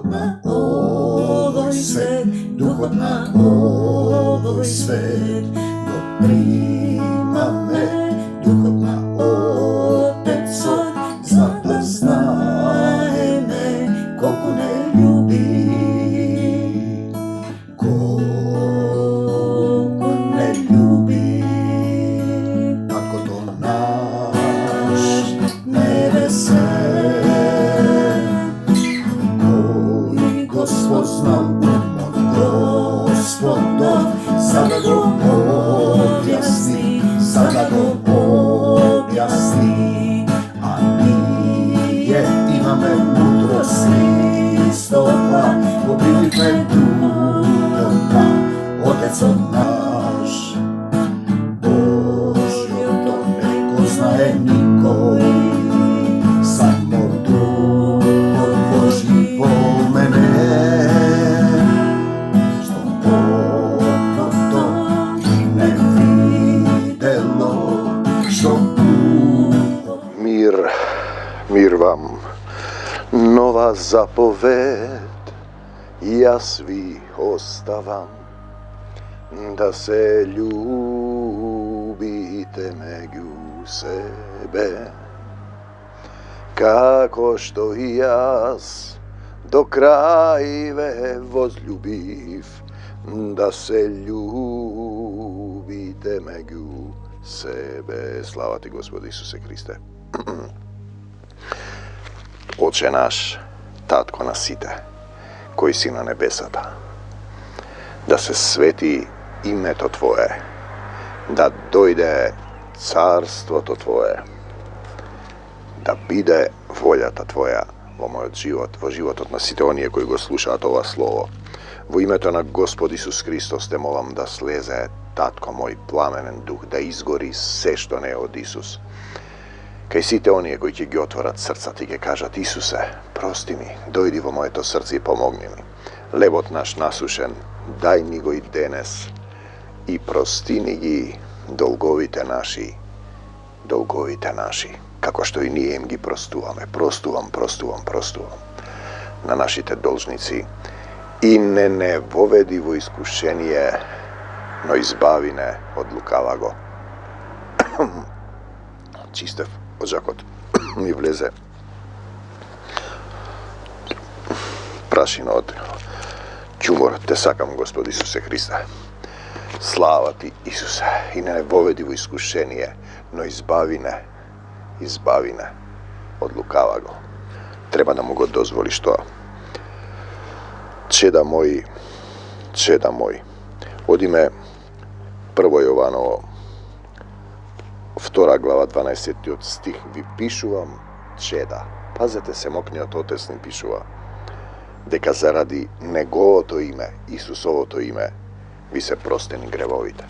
duhot na ovoj svet, duhot na ovoj svet, no prima me, duhot na Otecov, zna da znaje me, koliko ne ljubi, koliko ne ljubi, tako to naš nebesen, koji Gospod znal umot Gospodov, sada go objasni, sada go objasni, a nije imame mudrosti stoga, pobili me duhota, Otecov naš, Božjo to ne poznaje niko, samo Duh Božji po mene, što oko to ne videlo, što uho. Mir vam, nova zapoved, ja svi ostavam, da se ljubite među sebe, kako što i jas do krajve возлюбив, da se ljubite među sebe. Slava ti, Gospode Isuse Hriste. Oče naš, Tatko nasite, koji si na nebesata, da se sveti ime to Tvoje, da dojde carstvo to Tvoje, da bide voljata Tvoja vo moj život odnosite onije koji go slušat ova slovo. Vo ime to na Gospod Isus Hristos te molam da sleze, Tatko moj, plamenen duh, da izgori sve što ne od Isus. Kaj site onije koji će gi otvorat srca, ti ge kažat, Isuse, prosti mi, dojdi vo moje to srce i pomogni mi. Lebot naš nasušen, daj mi go i denes i prostini gi dolgovite naši, kako što i nije im gi prostuvame, prostuvam na našite dolžnici i ne vovedi vo iskušenije, no izbavine od lukavago. Čistev ođakot mi vleze prašino od čumor, te sakam, Gospod Isuse Hriste. Slava ti, Isuse, i ne vovedi u iskušenije, no izbavine od lukavago. Treba da mu go dozvoliš to. Čeda moji, od ime 1. Jovanovo, 2. glava 12. stih, vi pišu vam čeda, pazete se moknjat otesni pišuva, deka zaradi njegovo to ime, Isusovo to ime, vi se prosteni grevovite.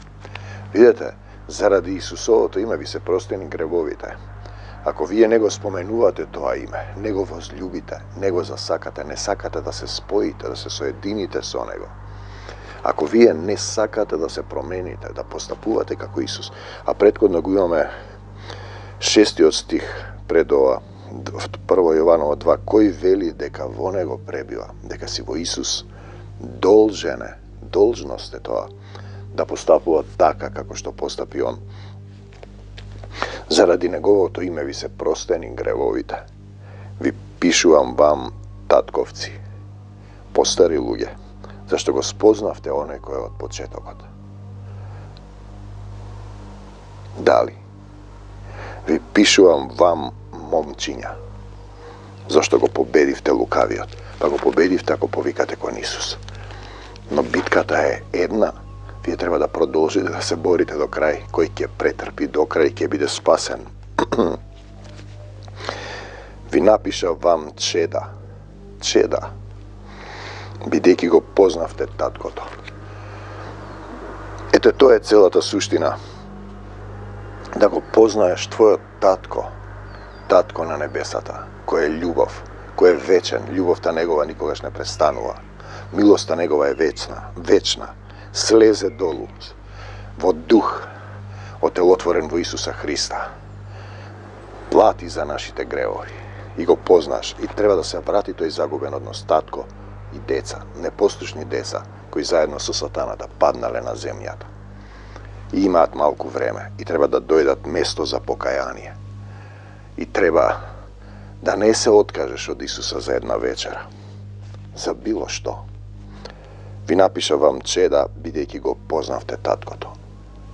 Vidite, zaradi Isusovo to ime vi se prosteni grevovite. Ako vi nego spomenuvate to ime, nego vas ljubite, nego zasakate, ne sakate da se spojite, da se sojedinite s onego. Ako vi ne sakate da se promenite, da postapuvate kako Isus, a prethodno imame 6. stih pred ova 1. Jovanova 2, koji veli deka vonego prebiva, deka si vo Isus dolžnost je to, da postapuva taka kako što postapi on. Zaradi njegovo to ime vi se prosteni grevovite. Vi pišu vam tatkovci, postari luge, zašto go spoznavte one koje od početokot. Dali, vi pišu vam momčinja, zašto go pobedivte lukavijot, pa go pobedivte ako povikate kon Isus. No bitkata je jedna, vi treba da продолжите da se borite do kraj, koji će pretrpi do kraj i će bide spasen. Vi napiša vam čeda, бидејќи го познавте таткото. Ето, тоа е целата суштина. Да го познаеш твојот татко на небесата, кој е љубов, кој е вечен, љубовта негова никогаш не престанува. Милоста негова е вечна, слезе долу, во дух, отелотворен во Исуса Христа. Плати за нашите гревови и го познаш и треба да се врати тој загубен однос. Татко, и деца, непослушни деца, кои заедно со сатаната паднале на земјата. И имаат малку време и треба да дојдат место за покаяние. И треба да не се откажеш од Исуса за една вечера. За било што. Ви напишавам чеда, бидејќи го познавте таткото.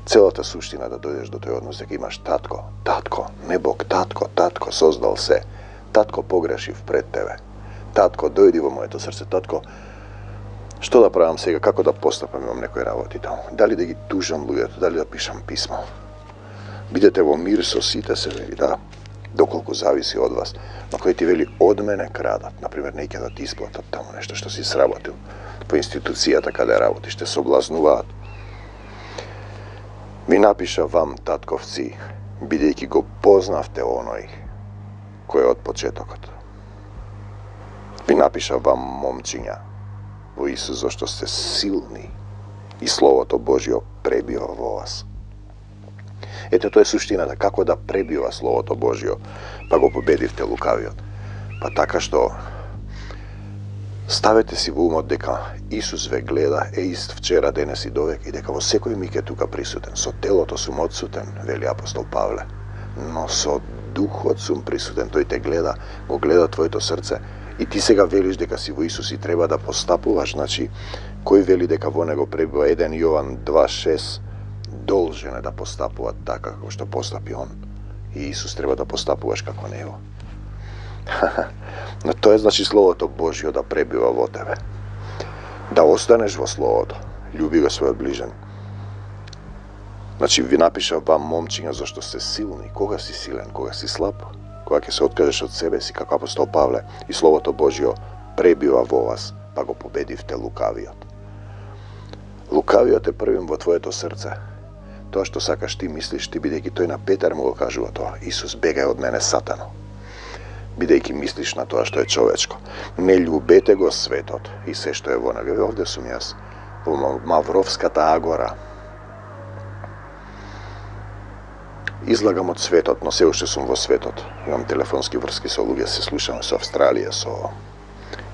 Целата суштина да дојдеш до тој однос, дека имаш татко, татко, не Бог, татко создал се, татко погрешив пред тебе, татко дојди во моето срце, татко, што да правам сега, како да постапам, имам некои работи таму, дали да ги тужам луѓето, дали да пишам писмо. Бидете во мир со сите, се вели, да, доколку зависи од вас, но кој ти вели од мене крадат, например, не ќе да ти исплатат таму нешто што си сработил, по институцијата каде работиш, те соблазнуваат. Ви напиша вам, татковци, бидејќи го познавте оној кој е од почетокот. Ви напиша вам, момчиња, во Исус, зашто сте силни и Словото Божјо пребива во вас. Ете, тоа е суштината, како да пребива Словото Божјо, па го победивте лукавиот. Па така што ставете си во умот дека Исус ве гледа, е ист вчера, денес и довек, и дека во секој миг е тука присутен. Со телото сум одсутен, вели апостол Павле, но со духот сум присутен. Тој те гледа, го гледа твоето срце, и ти сега велиш дека си во Исус и треба да постапуваш. Значи, кој вели дека во него пребива? 1 Јован 2:6, должен е да постапува така како што постапи он. И Исус треба да постапуваш како него. Но тоа е, значи, Словото Божјо да пребива во тебе. Да останеш во Словото. Љуби го својот ближен. Значи, ви напиша вам, момчиња, зашто сте силни. Кога си силен? Кога си слаб? Кога ќе се откажеш од себе си, како апостол Павле, и Словото Божјо пребива во вас, па го победивте лукавиот. Лукавиот е првим во твоето срце. Тоа што сакаш ти мислиш, ти, бидејќи тој на Петар му го кажува тоа. Исус, бегај од мене, сатано. Бидејќи мислиш на тоа што е човечко. Не љубете го светот и се што е во него. Овде сум јас, во Мавровската агора. Излагам од светот, но се уште сум во светот. Имам телефонски врски со луѓе, се слушам со Австралија, со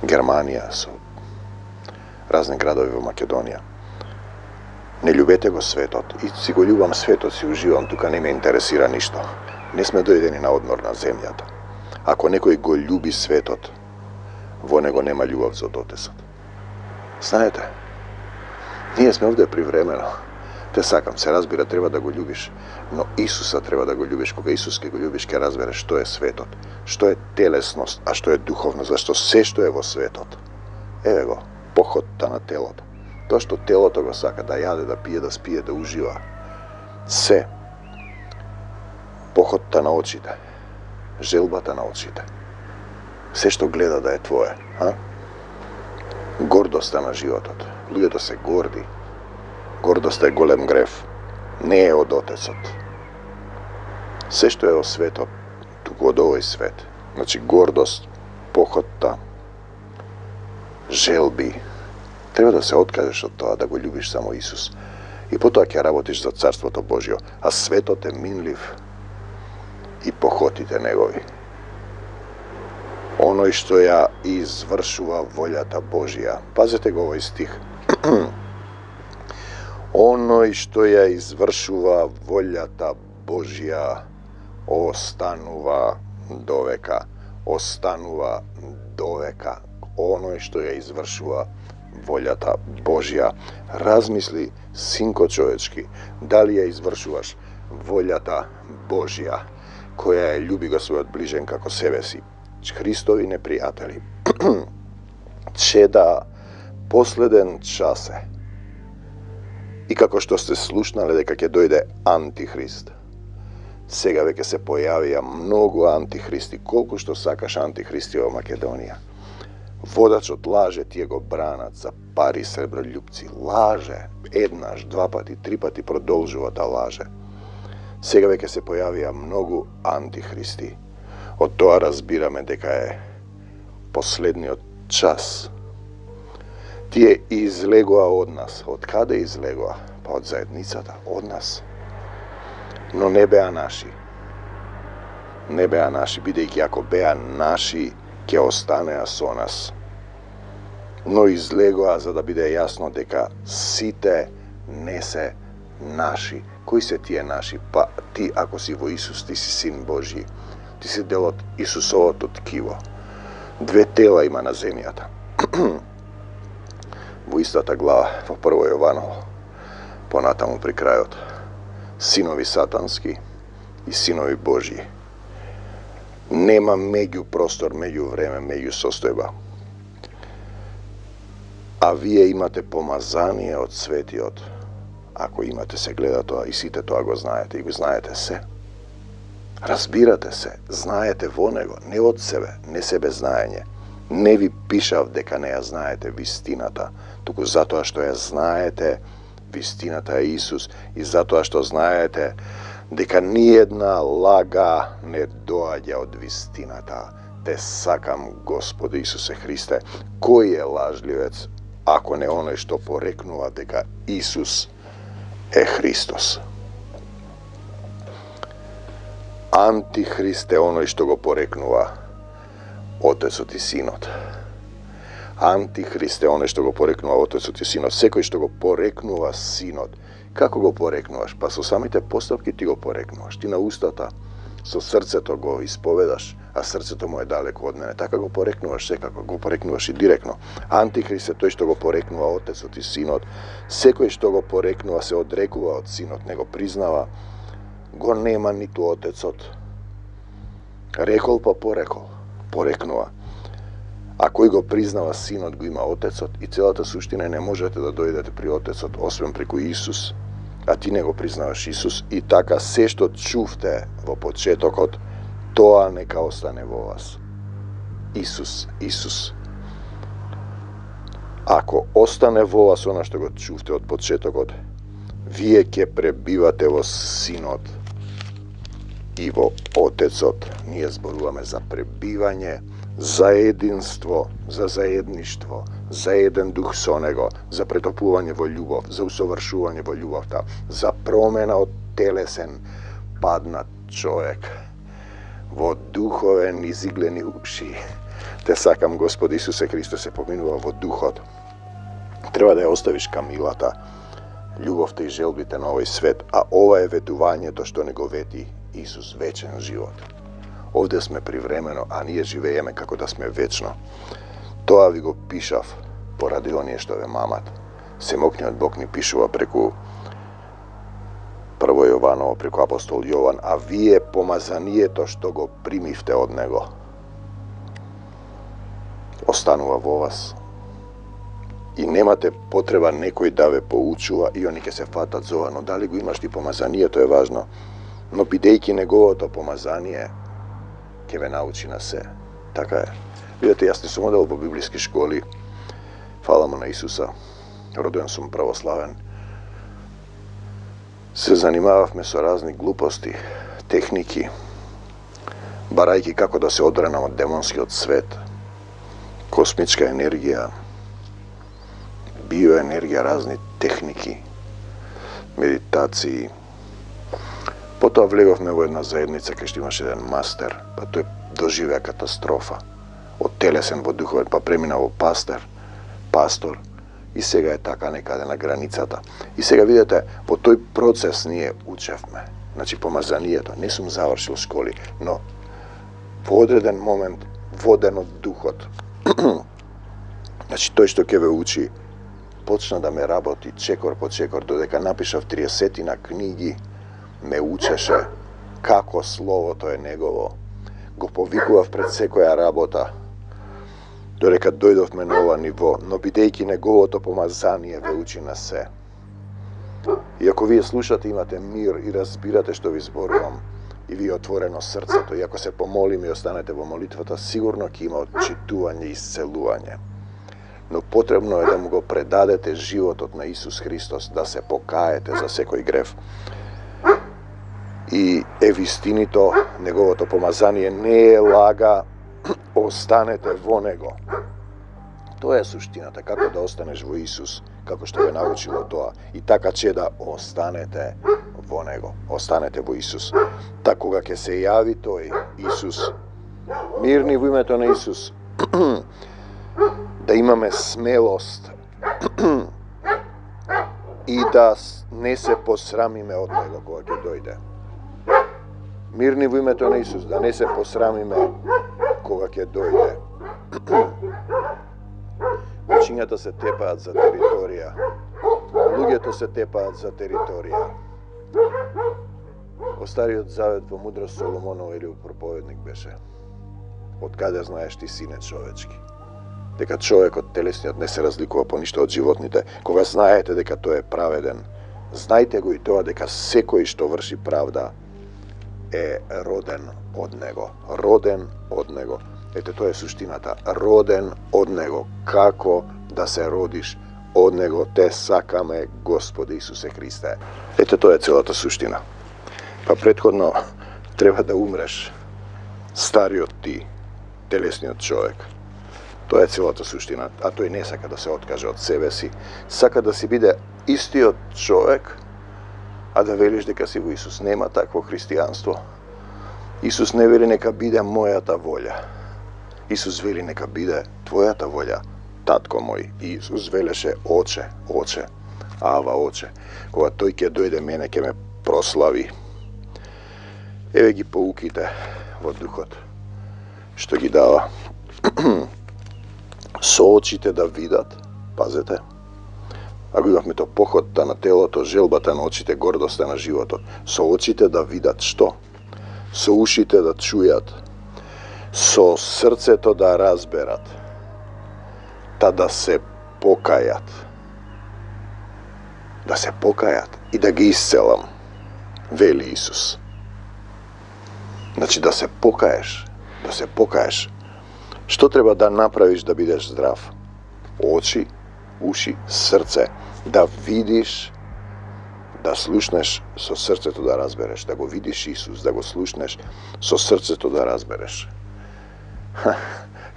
Германија, со разни градови во Македонија. Не љубете го светот. И си го љубам светот, си уживам, тука не ме интересира ништо. Не сме дојдени на одмор на земјата. Ако некој го љуби светот, во него нема љубов за Отецот. Знаете, ние сме овде привремено. Те сакам, се разбира, треба да го љубиш, но Исуса треба да го љубиш. Кога Исус ке го љубиш, ке разбереш што е светот, што е телесност, а што е духовност, зашто се што е во светот, еве го, похотта на телото. Тоа што телото го сака, да јаде, да пие, да спие, да ужива, се, похотта на очите, желбата на очите, се што гледа да е твое, гордоста на животот. Луѓето се горди. Гордоста е голем грев. Не е од Отецот. Се што е во светот, туку од овој свет. Значи, гордост, похотта, желби. Треба да се откажеш од тоа, да го љубиш само Исус. И потоа ќе работиш за Царството Божјо. А светот е минлив и похотите негови. Оној што ја извршува волјата Божја. Пазете го овој стих. Оној што ја извршува волјата Божја останува довека. Останува довека. Оној што ја извршува волјата Божја. Размисли, синко човечки, дали ја извршуваш волјата Божја, која ја љуби го својот ближен како себе си. Христови непријатели. Чеда, последен час е. И како што сте слушнале дека ќе дојде антихрист, сега веќе се појавија многу антихристи, колку што сакаш антихристи во Македонија. Водачот лаже, тие го бранат за пари, сребролюбци. Лаже, еднаш, два пати, три пати продолжува да лаже. Сега веќе се појавија многу антихристи. Од тоа разбираме дека е последниот час. Тие излегоа од нас. Од каде излегоа? Па од заедницата, од нас. Но не беа наши. Не беа наши, бидејќи ако беа наши, ќе останеа со нас. но излегоа за да биде јасно дека сите не се наши. Кои се тие наши? Па ти, ако си во Исус, ти си син Божи. Ти си дел од Исусовото ткиво. Две тела има на земјата. Во истата глава, во 1 Јованово, понатаму при крајот. Синови сатански и синови Божи. Нема меѓу простор, меѓу време, меѓу состојба. А вие имате помазание од Светиот. Ако имате, се гледа тоа и сите тоа го знаете, и го знаете се. Разбирате се, знаете во него, не од себе, не себе знаење. Не ви пишав дека не ја знаете вистината, туку затоа што ја знаете, вистината е Исус, и затоа што знаете дека ниедна лага не доаѓа од вистината. Те сакам, Господи Исусе Христе, кој е лажливец, ако не оној што порекнува дека Исус е Христос? Антихрист е оној што го порекнува Отецот и Синот. Антихрист е оној што го порекнува Отецот и Синот. Секој што го порекнува Синот. Како го порекнуваш? Па со самите постапки ти го порекнуваш. Ти на устата со срцето го исповедаш, а срцето му е далеко од мене. Така го порекнуваш секако, го порекнуваш и директно. Антихрист е тој што го порекнува Отецот и Синот. Секој што го порекнува се одрекува од Синот, не го признава, го нема ниту Отецот. Рекол па порекол, порекнува. А кој го признава Синот, го има Отецот, и целата суштина не можете да дојдете при Отецот, освен преку Исус. А ти не го признаваш Исус, и така се што чувте во почетокот, тоа нека остане во вас. Исус, Исус. Ако остане во вас она што го чувте од почетокот, вие ќе пребивате во Синот и во Отецот. Ние зборуваме за пребивање, за единство, за заедништво, за еден дух со него, за претопување во љубов, за усовршување во љубовта, за промена од телесен паднат човек во духовен изиглени уши. Те сакам, Господи Исусе Христе, се поминува во духот. Треба да ја оставиш камилата, љубовта и желбите на овој свет, а ова е ветувањето што не го вети Исус, вечен живот. Овде сме привремено, а ние живееме како да сме вечно. Тоа ви го пишав поради оние што ве мамат. Семокниот Бог ни пишува преку 1 Јованово, преку апостол Јован, а вие помазанието што го примивте од него останува во вас. И немате потреба некој да ве поучува и они ќе се фатат за ова, но дали го имаш ти помазанието е важно. Но бидејќи неговото помазание ќе ве научи на се. Така е. Видете, јас не сум одел во библиски школи. Фала му на Исуса. Роден сум православен. Се занимававме со разни глупости, техники, барајќи како да се одбранам од демонскиот свет, космичка енергија, биоенергија, разни техники, медитации. Потоа влеговме во една заедница кај што имаше еден мастер, па тој доживеа катастрофа. Од телесен во духовен, па премина во пастор, и сега е така некаде на границата. И сега видите, во тој процес ние учевме. Значи, помазанието. Не сум завршил школи, но во одреден момент воден од духот. Значи, тој што ќе ве учи, почна да ме работи чекор по чекор, додека напишав 30 книги, ме учеше како словото е негово. Го повикував пред секоја работа, додека дојдовме на ова ниво, но бидејќи неговото помазание ве учи на се. И ако вие слушате, имате мир и разбирате што ви зборувам, и ви е отворено срцето, и ако се помолиме и останете во молитвата, сигурно ќе има отчитување и исцелување. Но потребно е да му го предадете животот на Исус Христос, да се покаете за секој грев. И е вистинито, неговото помазание не е лага, останете во него. Тоа е суштината, како да останеш во Исус, како што ве научило тоа, и така че да останете во него, останете во Исус. Така кога ќе се јави тој Исус, мирни во името на Исус, да имаме смелост и да не се посрамиме од Него кога ќе дојде. Мирни во името на Исус, да не се посрамиме кога ќе дојде. Учињата се тепаат за територија. Луѓето се тепаат за територија. Во Стариот Завет во Мудрост Соломонова или во Проповедник беше: од каде знаеш ти, сине човечки, дека човекот телесниот не се разликува по ништо од животните? Кога знаете дека тој е праведен, знајте го и тоа дека секој што врши правда е роден од Него. Роден од Него. Ете, тоа е суштината. Роден од Него. Како да се родиш од Него? Те сакаме, Господи Исусе Христе. Ете, тоа е целата суштина. Па претходно треба да умреш, стариот ти, телесниот човек. Тоа е целата суштина. А тој не сака да се откаже од себе си. Сака да си биде истиот човек, а да велиш дека си во Исус. Нема такво христијанство. Исус не вели нека биде мојата волја. Исус вели нека биде твојата волја, татко мој. И Исус велеше: Оче, Оче, Ава, Оче. Кога тој ќе дојде, мене ќе ме прослави. Еве ги поуките во духот што ги дава. Со очите да видат, пазете. Ако имавме то похотта на телото, желбата на очите, гордоста на животот. Со очите да видат што? Со ушите да чујат, со срцето да разберат, та да се покајат. Да се покајат и да ги исцелам, вели Исус. Значи да се покаеш, да се покаеш. Што треба да направиш да бидеш здрав? Очи, уши, срце, да видиш, да слушнеш, со срцето да разбереш, да го видиш Исус, да го слушнеш, со срцето да разбереш.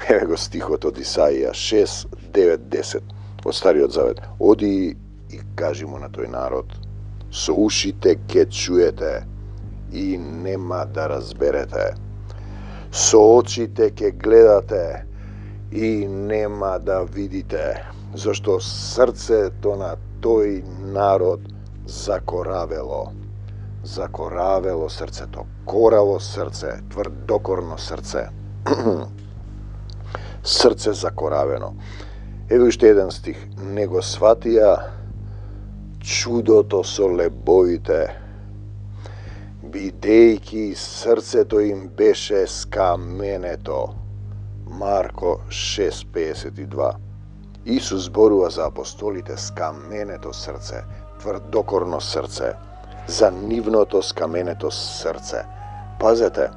Еве го стихот од Исаија 6, 9, 10 од Стариот Завет. Оди и кажи му на тој народ: со ушите ќе чуете и нема да разберете. Со очите ќе гледате и нема да видите, зашто срцето на тој народ закоравело. Закоравело срцето, кораво срце, тврдокорно срце. Срце закоравено. Еве уште еден стих. Не го сватија чудото со лебовите, бидејќи срцето им беше скаменето. Марко 6:52. Исус зборува за апостолите скаменето срце, тврдокорно срце, за нивното скаменето срце. Пазете,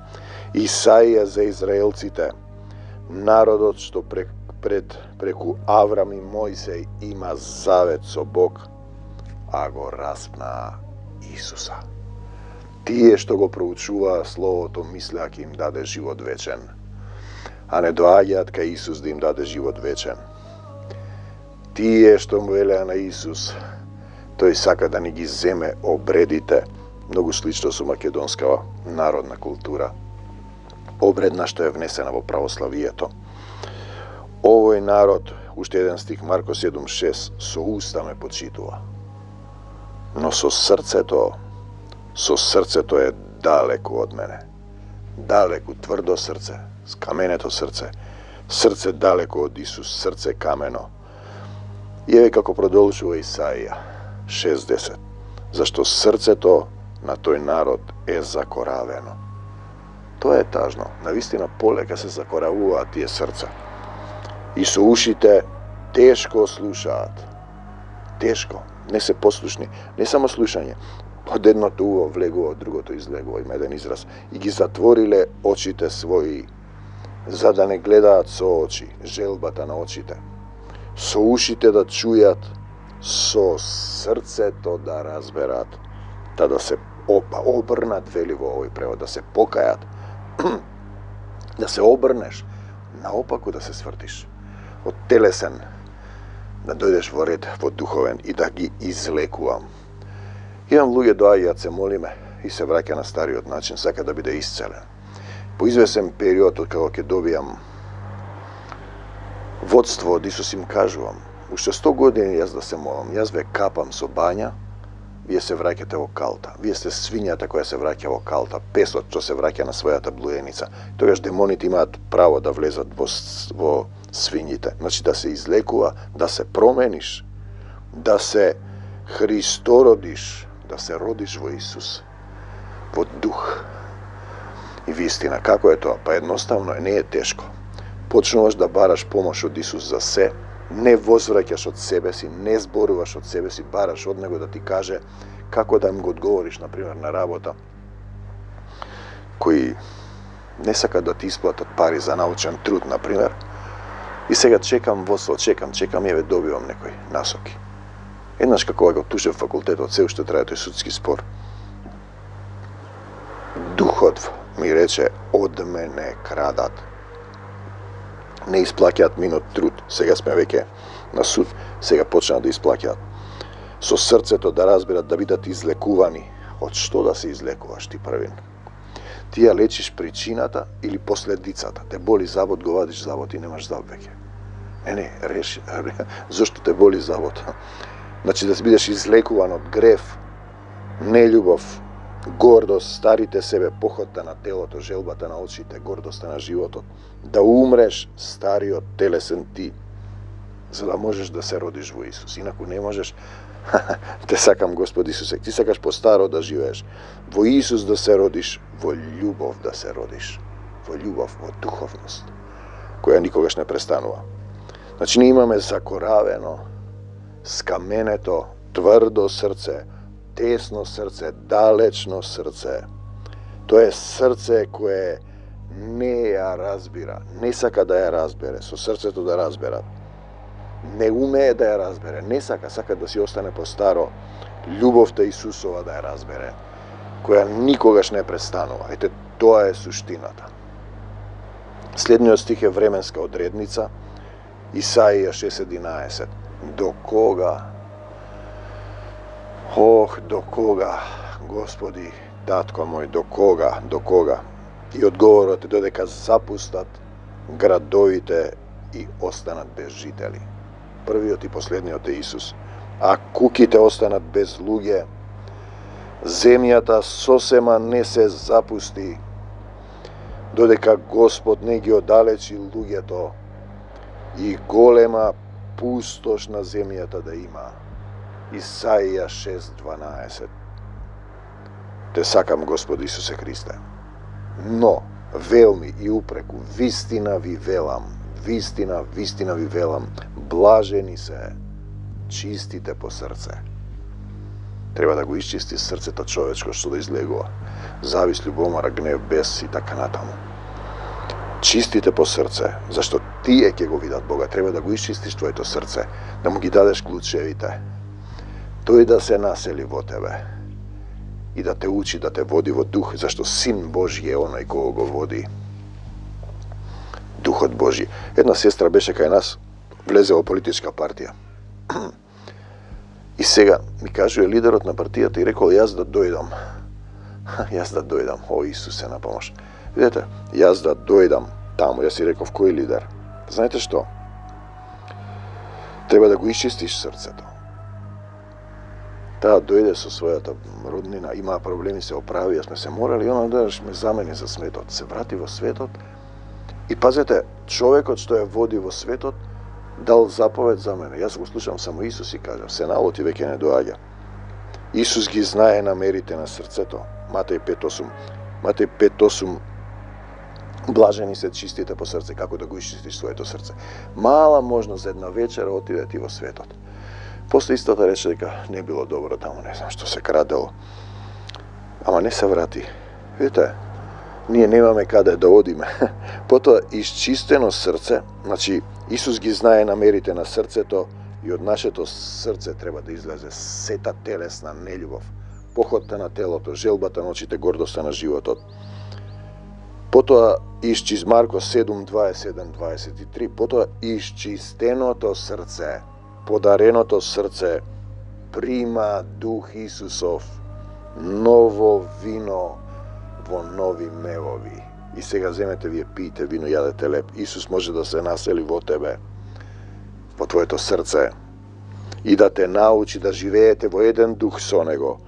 Исаија за израелците, народот што преку Аврам и Мојсей има завет со Бог, а го распнаа Исуса. Тие што го проучуваа Словото мислеа ќе им даде живот вечен, а не доаѓаат кај Исус да им даде живот вечен. Тие што му велеа на Исус, тој сака да ни ги земе обредите, многу слично со македонскава народна култура, обредна што е внесена во православието. Овој народ, уште еден стих, Марко 7:6, со уста ме почитува, но со срцето е далеку од мене. Далеку, тврдо срце, скаменето срце, срце далеку од Исус, срце камено. И еве како продолжува Исаија 6:10. Зашто срцето на тој народ е закоравено. Тоа е тажно. Навистина полека се закоравуваат тие срца. И со ушите тешко слушаат. Тешко. Не се послушни. Не само слушање. Од едното уво влегува, од другото излегува. Има еден израз. И ги затвориле очите своји, за да не гледаат со очи, желбата на очите. Со ушите да чујат, со срцето да разберат, да се обрнат, вели во овој превод, да се покајат, да се обрнеш, наопаку да се свртиш, од телесен, да дојдеш во ред, во духовен и да ги излекувам. Имам луѓе доаѓаат, се молиме и се враќа на стариот начин, сака да биде исцелен. По извесен период, од како ќе добијам водство од Исус им кажувам, уште 100 години јас да се молам, јас ве капам со бања, вие се враќате во калта. Вие сте свињата која се враќа во калта, песот што се враќа на својата блуеница. Тогаш демоните имаат право да влезат во свињите. Значи да се излекува, да се промениш, да се Христородиш, да се родиш во Исус, во дух и вистина. Како е тоа? Па едноставно е, не е тешко. Почнуваш да бараш помош од Исус за се, не возвраќаш од себе си, не зборуваш од себе си, бараш од Него да ти каже како да им го одговориш, например, на работа, кои не сакат да ти исплатат пари за научен труд, например, и сега чекам водство, чекам, еве добивам некои насоки. Еднаш како го тушев факултетот, се уште трае тој судски спор. Духот ми рече, од мене крадат. Не исплаќаат минут труд, сега сме веќе на суд, сега почнаа да исплаќаат. Со срцето да разберат, да бидат излекувани. Од што да се излекуваш ти првин? Ти ја лечиш причината или последицата? Те боли забот, го вадиш забот и немаш заб веќе. Не, реши. Зошто те боли забот? Значи да бидеш излекуван од грев, нељубов, гордост, старите себе, похота на телото, желбата на очите, гордоста на животот. Да умреш стариот телесен ти, за да можеш да се родиш во Исус. Инаку не можеш. Те сакам, Господ Исусе, ти сакаш постаро да живееш. Во Исус да се родиш, во љубов да се родиш. Во љубов, во духовност, која никогаш не престанува. Значи, ние имаме закоравено, скаменето, тврдо срце, тесно срце, далечно срце. Тоа е срце кое не ја разбира, не сака да ја разбере, со срцето да разберат. Не умее да ја разбере, не сака да си остане по старо. Љубовта Исусова да ја разбере, која никогаш не престанува. Ете, тоа е суштината. Следниот стих е временска одредница, Исаија 6:11. До кога? Ох, до кога, Господи, татко мој, до кога, до кога? И одговорот е додека запустат градовите и останат без жители. Првиот и последниот е Исус. А куќите останат без луѓе, земјата сосема не се запусти, додека Господ не ги оддалечи луѓето и голема пустош на земјата да има. Исаија 6:12. Те сакам, Господ Исусе Христе. Но, велми и упреку, вистина ви велам, вистина ви велам, блажени се чистите по срце. Треба да го исчисти срцето човечко што да излегува. Завис, љубомора, гнев, бес и така натаму. Чистите по срце, зашто тие ќе го видат Бога. Треба да го исчистиш твоето срце, да му ги дадеш клучевите. Тој да се насели во тебе и да те учи, да те води во дух, зашто Син Божји е оној кој го води. Духот Божји. Една сестра беше кај нас, влезе во политичка партија. И сега ми кажува лидерот на партијата и рекол, јас да дојдам. Јас да дојдам. О, Исусе на помош. Видете, јас да дојдам таму. Јас си реков, кој лидер? Знаете што? Треба да го исчистиш срцето. Таа дојде со својата роднина, имаа проблеми, се оправи, јас сме се морали и она да ме замени за светот. Се врати во светот и пазете, човекот што ја води во светот дал заповед за мене. Јас го слушам само Исус и кажам, се налоти веќе не доаѓа. Исус ги знае намерите на срцето. Матеј 5:8. Матеј 5:8. Блажени се чистите по срце, како да го исчистиш своето срце. Мала можност за една вечера отиде ти во светот. После истото рече дека не било добро таму, не знам што се крадело. Ама не се врати. Видите, ние немаме каде да одиме. Потоа исчистено срце, значи Исус ги знае намерите на срцето и од нашето срце треба да излезе сета телесна нељубов, похота на телото, желбата на очите, гордоста на животот. Потоа исчиз Марко 7:27-23, потоа исчистеното срце, подареното срце прима Дух Исусов, ново вино во нови мевови. И сега земете вие, пиете вино, јадете леп. Исус може да се насели во тебе. во твоето срце и да те научи да живеете во еден дух со него,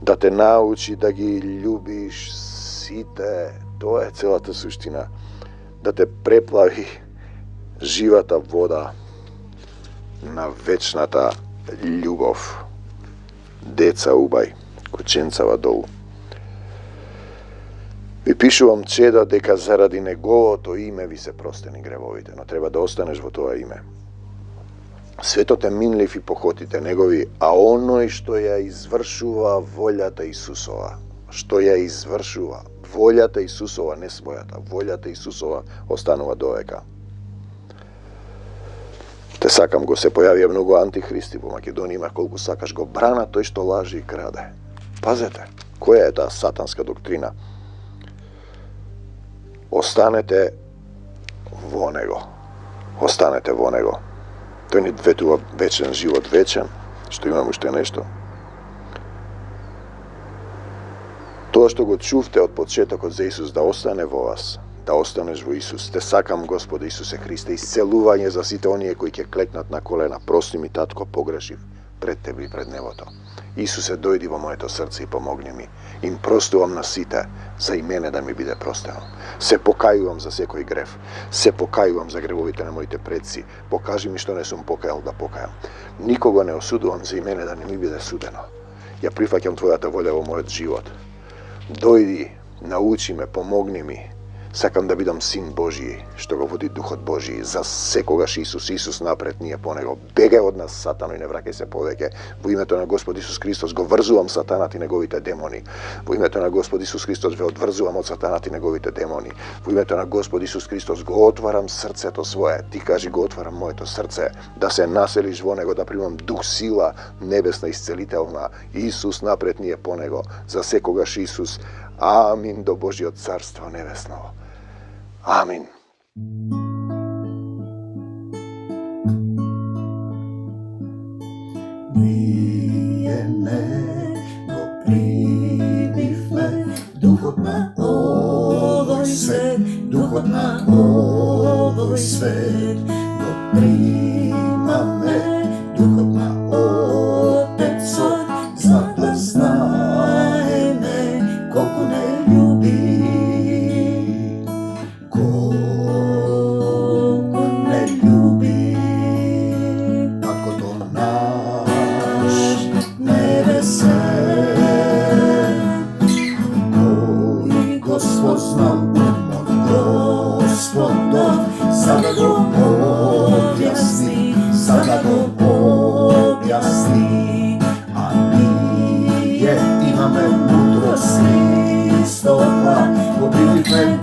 да те научи да ги љубиш сите, тоа е целата суштина, да те преплави живата вода на вечната љубов. Деца убај, кученцава долу. Ви пишувам, чеда, дека заради неговото име ви се простени гревовите, но треба да останеш во тоа име. Светот е минлив и похотите негови, а оној што ја извршува волјата Исусова, што ја извршува волјата Исусова, не својата, волјата Исусова останува довека. Те сакам, го се појавија многу антихристи во Македонија, има колку сакаш го брана тој што лажи и краде. Пазете, која е таа сатанска доктрина? Останете во него. Останете во него. Тој ни ветува вечен живот, вечен, што имам уште нешто. Тоа што го чувте од почетокот за Исус да остане во вас, да останеш во Исус. Те сакам, Господе Исусе Христе, исцелување за сите оние кои ќе клекнат на колена. Прости ми, татко, погрешив пред тебе и пред небото. Исусе, дојди во моето срце и помогни ми. Им простувам на сите, за и мене да ми биде простено. Се покајувам за секој грев. Се покајувам за гревовите на моите предци. Покажи ми што не сум покајал да покајам. Никого не осудувам за и мене да не ми биде судено. Ја прифаќам твојата волја во мојот живот. Дојди, научи ме, помогни ми. Сакам да бидам син Божји, што го води Духот Божји. За секогаш Исус напред, ние по него. Бегај од нас, Сатано, и не враќај се повеќе. Во името на Господ Исус Христос го врзувам Сатанат и неговите демони. Во името на Господ Исус Христос ве одврзувам од Сатанат и неговите демони. Во името на Господ Исус Христос го отварам срцето свое. Ти кажи, го отварам моето срце, да се населиш во него, да примам дух сила, небесна, исцелителна. Исус напред, ние по него. За секогаш Исус. Амин до Божјиот царство небесно. Амин. Ние не го примивме духот на овој свет, духот на овој свет, го примаме духот на Отецот, за да знаеме колку не љуби. Spoznam umot Gospodov, sada go objasni, sada go objasni. A nije imame mudrost Hristova, go primime